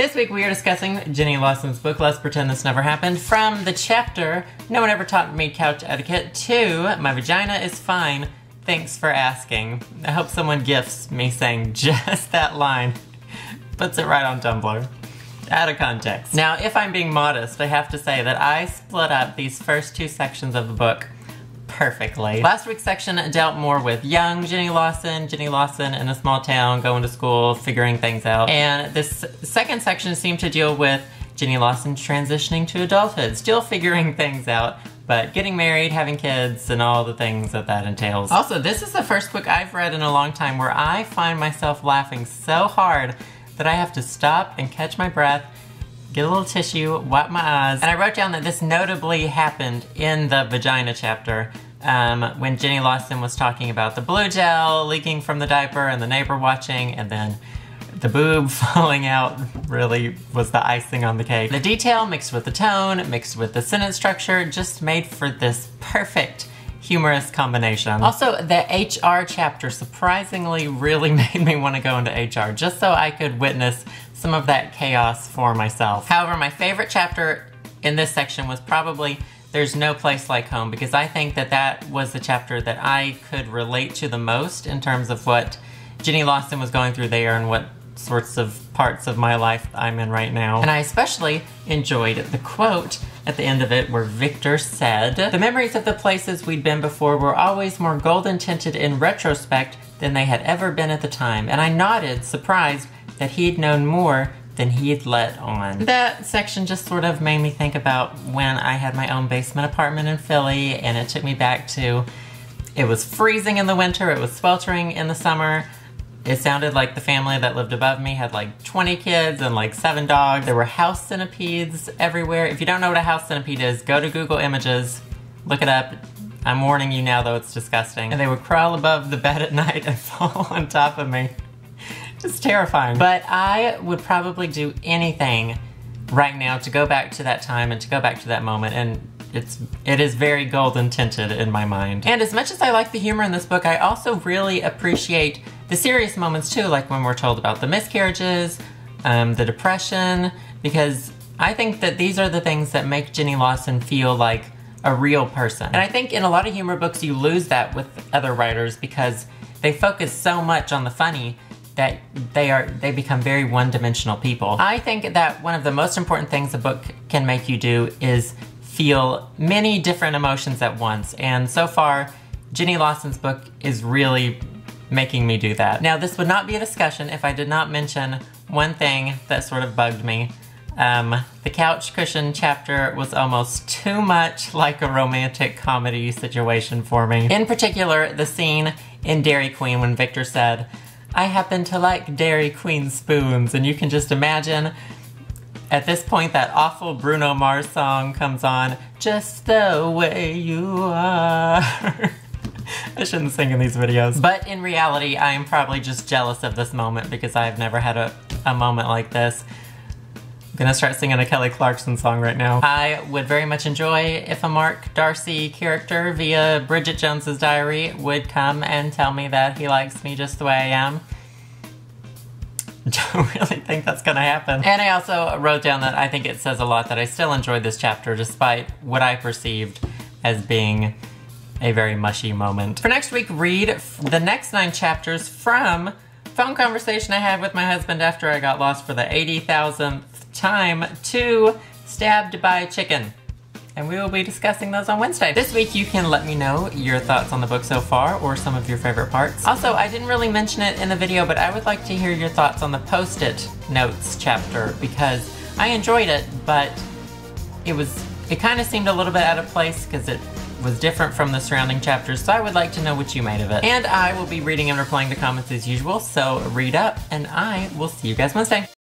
This week we are discussing Jenny Lawson's book, Let's Pretend This Never Happened, from the chapter, No One Ever Taught Me Couch Etiquette, to My Vagina is Fine, Thanks for Asking. I hope someone gifts me saying just that line. Puts it right on Tumblr. Out of context. Now, if I'm being modest, I have to say that I split up these first two sections of the book perfectly. Last week's section dealt more with young Jenny Lawson in a small town, going to school, figuring things out. And this second section seemed to deal with Jenny Lawson transitioning to adulthood, still figuring things out, but getting married, having kids, and all the things that that entails. Also, this is the first book I've read in a long time where I find myself laughing so hard that I have to stop and catch my breath, get a little tissue, wipe my eyes. And I wrote down that this notably happened in the vagina chapter when Jenny Lawson was talking about the blue gel leaking from the diaper and the neighbor watching, and then the boob falling out really was the icing on the cake. The detail mixed with the tone, mixed with the sentence structure, just made for this perfect humorous combination. Also, the HR chapter surprisingly really made me want to go into HR just so I could witness some of that chaos for myself. However, my favorite chapter in this section was probably There's No Place Like Home, because I think that that was the chapter that I could relate to the most in terms of what Jenny Lawson was going through there and what sorts of parts of my life I'm in right now. And I especially enjoyed the quote at the end of it where Victor said, "The memories of the places we'd been before were always more golden tinted in retrospect than they had ever been at the time." And I nodded, surprised that he'd known more than he'd let on. That section just sort of made me think about when I had my own basement apartment in Philly, and it took me back to, it was freezing in the winter, it was sweltering in the summer. It sounded like the family that lived above me had like 20 kids and like 7 dogs. There were house centipedes everywhere. If you don't know what a house centipede is, go to Google Images, look it up. I'm warning you now though, it's disgusting. And they would crawl above the bed at night and fall on top of me. It's terrifying. But I would probably do anything right now to go back to that time and to go back to that moment, and it is very golden tinted in my mind. And as much as I like the humor in this book, I also really appreciate the serious moments too, like when we're told about the miscarriages, the depression, because I think that these are the things that make Jenny Lawson feel like a real person. And I think in a lot of humor books you lose that with other writers because they focus so much on the funny that they become very one-dimensional people. I think that one of the most important things a book can make you do is feel many different emotions at once, and so far Jenny Lawson's book is really making me do that. Now, this would not be a discussion if I did not mention one thing that sort of bugged me. The couch cushion chapter was almost too much like a romantic comedy situation for me. In particular, the scene in Dairy Queen when Victor said, "I happen to like Dairy Queen spoons," and you can just imagine at this point that awful Bruno Mars song comes on, "Just the way you are." I shouldn't sing in these videos. But in reality, I am probably just jealous of this moment because I've never had a moment like this. I'm gonna start singing a Kelly Clarkson song right now. I would very much enjoy if a Mark Darcy character via Bridget Jones's Diary would come and tell me that he likes me just the way I am. Don't really think that's gonna happen. And I also wrote down that I think it says a lot that I still enjoyed this chapter despite what I perceived as being a very mushy moment. For next week, read the next 9 chapters from phone conversation I had with my husband after I got lost for the 80,000th time to Stabbed by a Chicken. And we will be discussing those on Wednesday. This week you can let me know your thoughts on the book so far or some of your favorite parts. Also, I didn't really mention it in the video, but I would like to hear your thoughts on the Post-it notes chapter because I enjoyed it, but it kind of seemed a little bit out of place because it was different from the surrounding chapters, so I would like to know what you made of it. And I will be reading and replying to comments as usual, so read up, and I will see you guys Wednesday.